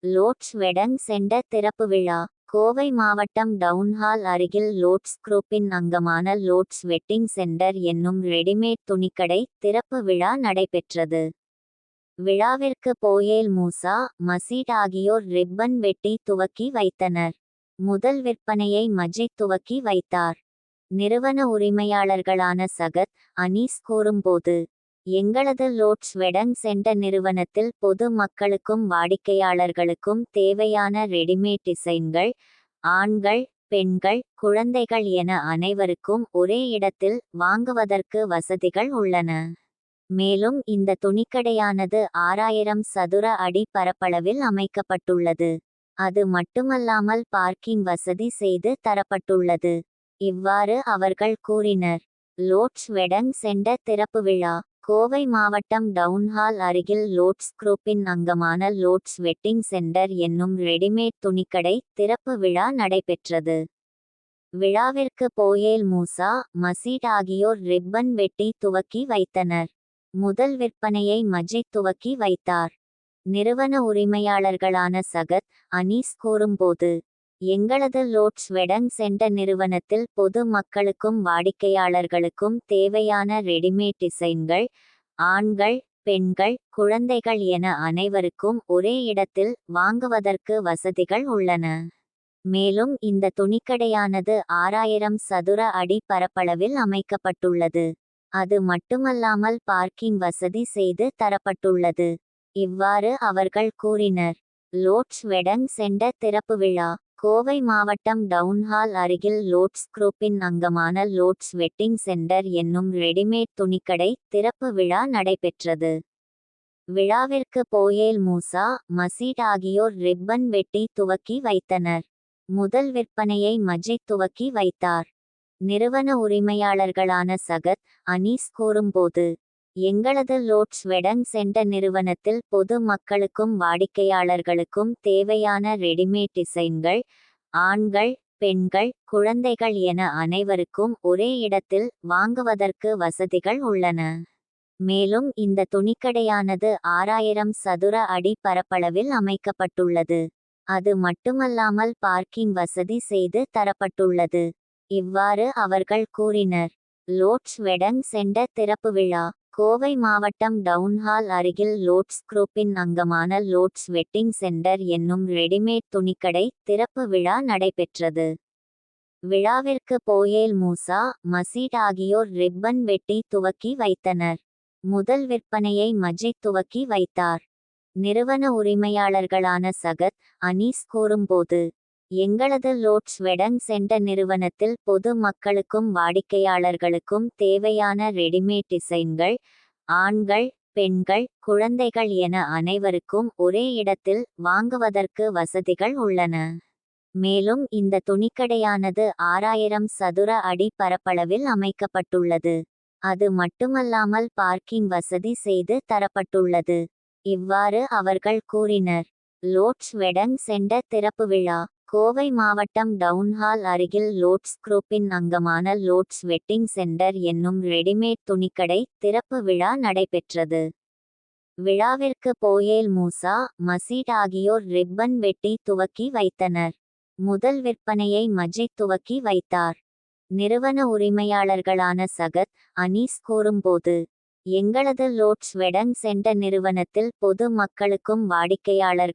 Loads வெடங் centre திறப்பு விழா. கோவை மாவட்டம் டவுன்ஹால் அருகில் லோட்ஸ் குரூப்பின் அங்கமான லோட்ஸ் வெட்டிங் சென்டர் என்னும் ரெடிமேட் துணிக்கடை திறப்பு விழா நடைபெற்றது. விழாவிற்கு போயேல் மூசா, மசீட் ஆகியோர் ரிப்பன் வெட்டி துவக்கி வைத்தனர். முதல் விற்பனையை மஜித் துவக்கி வைத்தார். நிறுவன உரிமையாளர்களான சகத், அனீஸ் கூறும்போது, எங்களது லோட்ஸ் வெடங் சென்டர் நிறுவனத்தில் பொது மக்களுக்கும் வாடிக்கையாளர்களுக்கும் தேவையான ரெடிமேட் டிசைன்கள் ஆண்கள், பெண்கள், குழந்தைகள் என அனைவருக்கும் ஒரே இடத்தில் வாங்குவதற்கு வசதிகள் உள்ளன. மேலும் இந்த துணிக்கடையானது 6000 சதுர அடி பரப்பளவில் அமைக்கப்பட்டுள்ளது. அது மட்டுமல்லாமல் பார்க்கிங் வசதி செய்து தரப்பட்டுள்ளது. இவ்வாறு அவர்கள் கூறினர். லோட்ஸ் வெடங் சென்டர் திறப்பு விழா. கோவை மாவட்டம் டவுன்ஹால் அருகில் லோட்ஸ் குரூப்பின் அங்கமான லோட்ஸ் வெட்டிங் சென்டர் என்னும் ரெடிமேட் துணிக்கடை திறப்பு விழா நடைபெற்றது. விழாவிற்கு போயேல் மூசா, மசீட் ஆகியோர் ரிப்பன் வெட்டி துவக்கி வைத்தனர். முதல் விற்பனையை மஜித் துவக்கி வைத்தார். நிறுவன உரிமையாளர்களான சகத், அனீஸ் கூறும்போது, எங்களது லோட்ஸ் வெடங் சென்டர் நிறுவனத்தில் பொது மக்களுக்கும் வாடிக்கையாளர்களுக்கும் தேவையான ரெடிமேட் டிசைன்கள் ஆண்கள், பெண்கள், குழந்தைகள் என அனைவருக்கும் ஒரே இடத்தில் வாங்குவதற்கு வசதிகள் உள்ளன. மேலும் இந்த துணிக்கடையானது 6000 சதுர அடி பரப்பளவில் அமைக்கப்பட்டுள்ளது. அது மட்டுமல்லாமல் பார்க்கிங் வசதி செய்து தரப்பட்டுள்ளது. இவ்வாறு அவர்கள் கூறினர். லோட்ஸ் வெடங் சென்டர் திறப்பு விழா. கோவை மாவட்டம் டவுன்ஹால் அருகில் லோட்ஸ் குரூப்பின் அங்கமான லோட்ஸ் வெட்டிங் சென்டர் என்னும் ரெடிமேட் துணிக்கடை திறப்பு விழா நடைபெற்றது. விழாவிற்கு போயேல் மூசா, மசீட் ஆகியோர் ரிப்பன் வெட்டி துவக்கி வைத்தனர். முதல் விற்பனையை மஜித் துவக்கி வைத்தார். நிறுவன உரிமையாளர்களான சகத், அனீஸ் கூறும்போது, எங்களது லோட்ஸ் வெடங் சென்டர் நிறுவனத்தில் பொது மக்களுக்கும் வாடிக்கையாளர்களுக்கும் தேவையான ரெடிமேட் டிசைன்கள் ஆண்கள், பெண்கள், குழந்தைகள் என அனைவருக்கும் ஒரே இடத்தில் வாங்குவதற்கு வசதிகள் உள்ளன. மேலும் இந்த துணிக்கடையானது 6000 சதுர அடி பரப்பளவில் அமைக்கப்பட்டுள்ளது. அது மட்டுமல்லாமல் பார்க்கிங் வசதி செய்து தரப்பட்டுள்ளது. இவ்வாறு அவர்கள் கூறினர். லோட்ஸ் வெடங் சென்டர் திறப்பு விழா. கோவை மாவட்டம் டவுன்ஹால் அருகில் லோட்ஸ் குரூப்பின் அங்கமான லோட்ஸ் வெட்டிங் சென்டர் என்னும் ரெடிமேட் துணிக்கடை திறப்பு விழா நடைபெற்றது. விழாவிற்கு போயேல் மூசா, மசீட் ஆகியோர் ரிப்பன் வெட்டி துவக்கி வைத்தனர். முதல் விற்பனையை மஜித் துவக்கி வைத்தார். நிறுவன உரிமையாளர்களான சகத், அனீஸ் கூறும்போது, எங்களது லோட்ஸ் வெடங் சென்டர் நிறுவனத்தில் பொது மக்களுக்கும் வாடிக்கையாளர்களுக்கும் தேவையான ரெடிமேட் டிசைன்கள் ஆண்கள், பெண்கள், குழந்தைகள் என அனைவருக்கும் ஒரே இடத்தில் வாங்குவதற்கு வசதிகள் உள்ளன. மேலும் இந்த துணிக்கடையானது 6000 சதுர அடி பரப்பளவில் அமைக்கப்பட்டுள்ளது. அது மட்டுமல்லாமல் பார்க்கிங் வசதி செய்து தரப்பட்டுள்ளது. இவ்வாறு அவர்கள் கூறினர். லோட்ஸ் வெடங் சென்டர் திறப்பு விழா. கோவை மாவட்டம் டவுன்ஹால் அருகில் லோட்ஸ் குரூப்பின் அங்கமான லோட்ஸ் வெட்டிங் சென்டர் என்னும் ரெடிமேட் துணிக்கடை திறப்பு விழா நடைபெற்றது. விழாவிற்கு போயேல் மூசா, மசீட் ஆகியோர் ரிப்பன் வெட்டி துவக்கி வைத்தனர். முதல் விற்பனையை மஜித் துவக்கி வைத்தார். நிறுவன உரிமையாளர்களான சகத், அனீஸ் கூறும்போது, எங்களது லோட்ஸ் வெடங் சென்டர் நிறுவனத்தில் பொது மக்களுக்கும் வாடிக்கையாளர்